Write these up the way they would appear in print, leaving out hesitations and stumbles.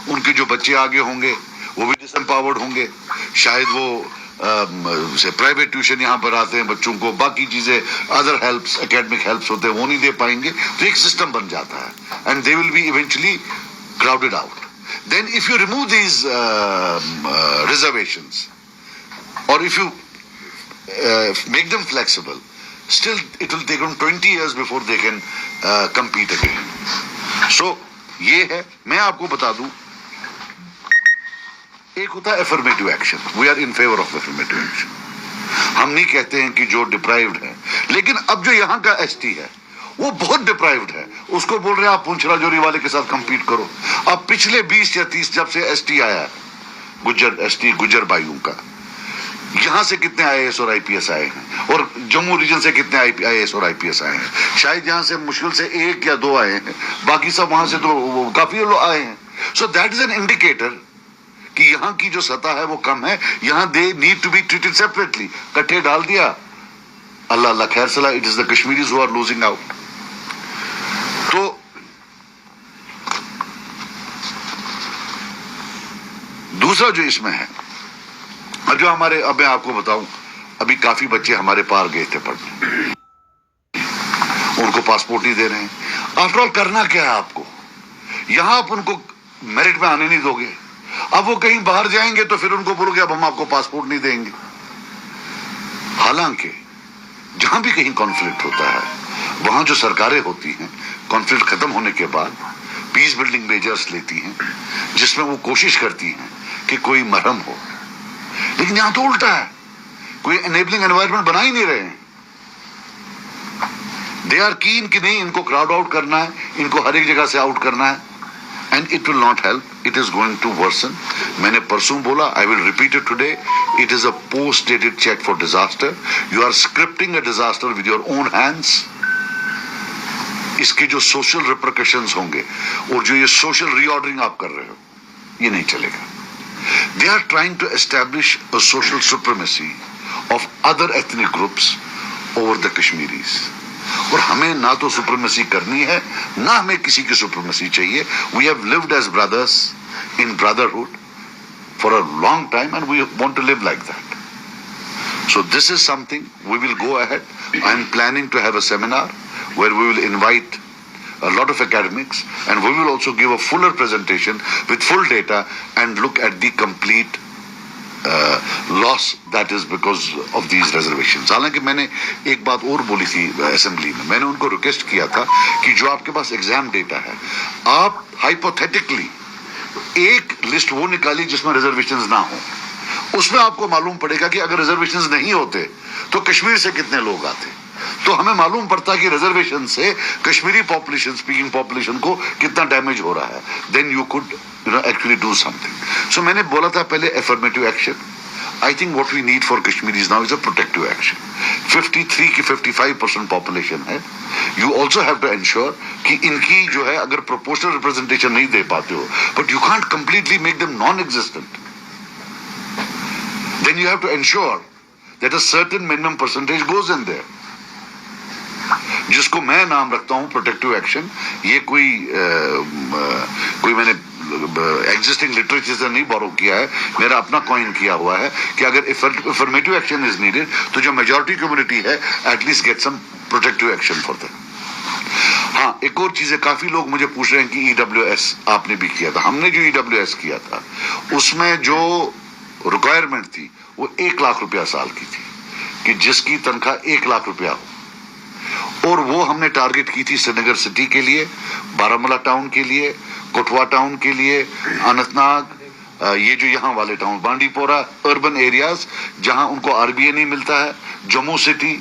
ان کے جو بچے آگے ہوں گے وہ بھی ڈس امپاورڈ ہوں گے. شاید وہ پرائیویٹ ٹیوشن یہاں پر آتے ہیں بچوں کو, باقی چیزیں ادر ہیلپس اکیڈمک ہیلپس ہوتے ہیں وہ نہیں دے پائیں گے, تو ایک سسٹم بن جاتا ہے and they will be eventually crowded out. Then if you remove these reservations or if you make them flexible, still it will take them 20 years before they can compete again. So یہ ہے. میں آپ کو بتا دوں, ایک ہوتا ہے affirmative action. We are in favor of affirmative action. ہم نہیں کہتے ہیں کہ جو ڈپرائیوڈ ہے, لیکن اب جو یہاں کا ایس ٹی ہے وہ بہت ڈپرائیوڈ ہے, اس کو بول رہے ہیں آپ پونچھ راجوری والے کے ساتھ کمپیٹ کرو. اب پچھلے 20 یا 30 جب سے ایس ٹی آیا ہے گجر ایس ٹی گجر بھائیوں کا, یہاں سے کتنے آئی ایس اور آئی پی ایس آئے ہیں, اور جموں ریجن سے کتنے آئی ایس اور آئی پی ایس آئے ہیں. شاید یہاں سے مشکل سے 1 یا 2 آئے ہیں, باقی سب وہاں سے تو کافی لوگ آئے ہیں. So that is an indicator کہ یہاں کی جو سطح ہے وہ کم ہے. یہاں they need to be treated separately. کٹھے ڈال دیا, اللہ اللہ خیر صلاح, it is the Kashmiris who are losing out. تو دوسرا جو اس میں ہے, اور جو ہمارے, اب میں آپ کو بتاؤں, ابھی کافی بچے ہمارے پار گئے تھے پڑھنے, ان کو پاسپورٹ نہیں دے رہے ہیں. آفٹر آل کرنا کیا ہے آپ کو, یہاں آپ ان کو میرٹ میں آنے نہیں دو گے, اب وہ کہیں باہر جائیں گے تو پھر ان کو بولو گے اب ہم آپ کو پاسپورٹ نہیں دیں گے. حالانکہ جہاں بھی کہیں کانفلکٹ ہوتا ہے وہاں جو سرکاریں ہوتی ہیں کانفلکٹ ختم ہونے کے بعد پیس بلڈنگ میجرز لیتی ہیں, جس میں وہ کوشش کرتی ہیں کہ کوئی مرہم ہو. لیکن یہاں تو الٹا ہے, کوئی انیبلنگ انوائرمنٹ بنا ہی نہیں رہے ہیں. دے آر کین کہ نہیں ان کو کراؤڈ آؤٹ کرنا ہے, ان کو ہر ایک جگہ سے آؤٹ کرنا ہے, and it will not help, it is going to worsen. میں نے پرسوں بولا, I will repeat it today, it is a post dated cheque for disaster. You are scripting a disaster with your own hands. اس کے جو social repercussions ہوں گے اور جو یہ سوشل ری آرڈرنگ آپ کر رہے ہو, یہ نہیں چلے گا. They are trying to establish a social supremacy of other ethnic groups over the Kashmiris. اور ہمیں نہ تو سپریمیسی کرنی ہے, نہ ہمیں کسی کی سپریمیسی چاہیے. We have lived as brothers in brotherhood for a long time and we want to live like that. So this is something we will go ahead. I am planning to have a seminar where we will invite a lot of academics and we will also give a fuller presentation with full data and look at the complete loss that is because of these reservations. حالانکہ میں نے ایک بات اور بولی تھی assembly میں, میں نے ان کو ریکویسٹ کیا تھا کہ جو آپ کے پاس ایگزام ڈیٹا ہے آپ ہائپوتھیٹکلی ایک لسٹ وہ نکالی جس میں ریزرویشنز نہ ہوں. اس میں آپ کو معلوم پڑے گا کہ اگر ریزرویشنز نہیں ہوتے تو کشمیر سے کتنے لوگ آتے, تو ہمیں معلوم پڑتا کہ ریزرویشن سے کشمیری پاپولیشن, اسپیکنگ پاپولیشن کو کتنا ڈیمیج ہو رہا ہے. Then you could actually do something. So میں نے بولا تھا پہلے affirmative action. I think what we need for Kashmiris now is a protective action. 53 کی 55% پاپولیشن ہے. You also have to ensure کہ ان کی جو ہے اگر پروپورشنل ریپرزنٹیشن نہیں دے پاتے ہو, but you can't completely make them non existent. Then you have to ensure that a certain minimum percentage goes in there, جس کو میں نام رکھتا ہوں پروٹیکٹیو ایکشن. یہ کوئی میں نے ایگزسٹنگ لٹریچر سے نہیں بورو کیا ہے, میرا اپنا کوائن کیا ہوا ہے کہ اگر افرمیٹو ایکشن از نیڈیڈ تو جو میجورٹی کمیونٹی ہے at least get some protective action for that. ہاں ایک اور چیز ہے, کافی لوگ مجھے پوچھ رہے ہیں کہ ای ڈبلیو ایس آپ نے بھی کیا تھا. ہم نے جو ای ڈبلیو ایس کیا تھا اس میں جو ریکوائرمنٹ تھی وہ 1 لاکھ روپیہ سال کی تھی, کہ جس کی تنخواہ 1 لاکھ روپیہ ہو. اور وہ ہم نے ٹارگٹ کی تھی سری نگر سٹی کے لیے, بارامولہ ٹاؤن کے لیے, کٹھوا ٹاؤن کے لیے, اننت ناگ, یہ جو یہاں والے ٹاؤن, بانڈی پورہ, اربن ایریاز جہاں ان کو آر بی اے نہیں ملتا ہے, جموں سٹی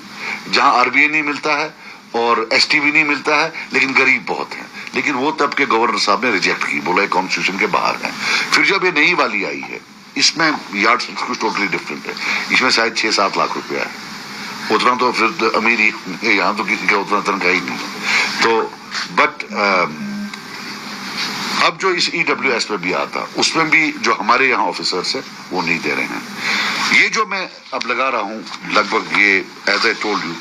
جہاں آر بی اے نہیں ملتا ہے اور ایس ٹی بھی نہیں ملتا ہے, لیکن غریب بہت ہیں. لیکن وہ تب کے گورنر صاحب نے ریجیکٹ کی, بولا یہ کانسٹیٹیوشن کے باہر ہیں. پھر جب یہ نئی والی آئی ہے اس میں یارڈ کچھ ٹوٹلی ڈفرینٹ ہے, اس میں شاید 6-7 لاکھ روپیہ ہے. اتنا تو پھر امیر ہی, یہاں تو کسی کا اتنا تنخواہ ہی نہیں. تو بٹ اب جو اس ای ڈبلیو ایس میں بھی آتا اس میں بھی جو ہمارے یہاں آفیسرس ہیں وہ نہیں دے رہے ہیں. یہ جو میں اب لگا رہا ہوں لگ بھگ یہ as I told you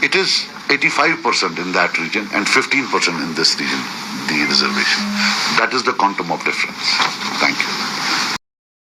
it is 85% in that region and 15% in this region. the reservation. That is the quantum of difference. Thank you.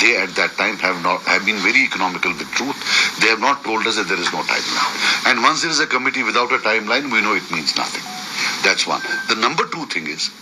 they at that time have been very economical with truth. They have not told us that there is no timeline. And once there is a committee without a timeline, we know it means nothing. That's one. The number two thing is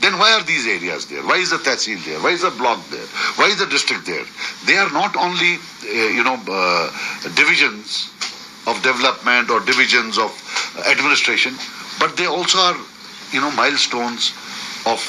then why are these areas there? Why is the tehsil there? Why is the block there? Why is the district there? They are not only divisions of development or divisions of administration, but they also are milestones of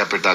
capita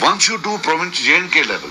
Once you do province J&K level,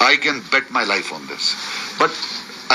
I can bet my life on this. But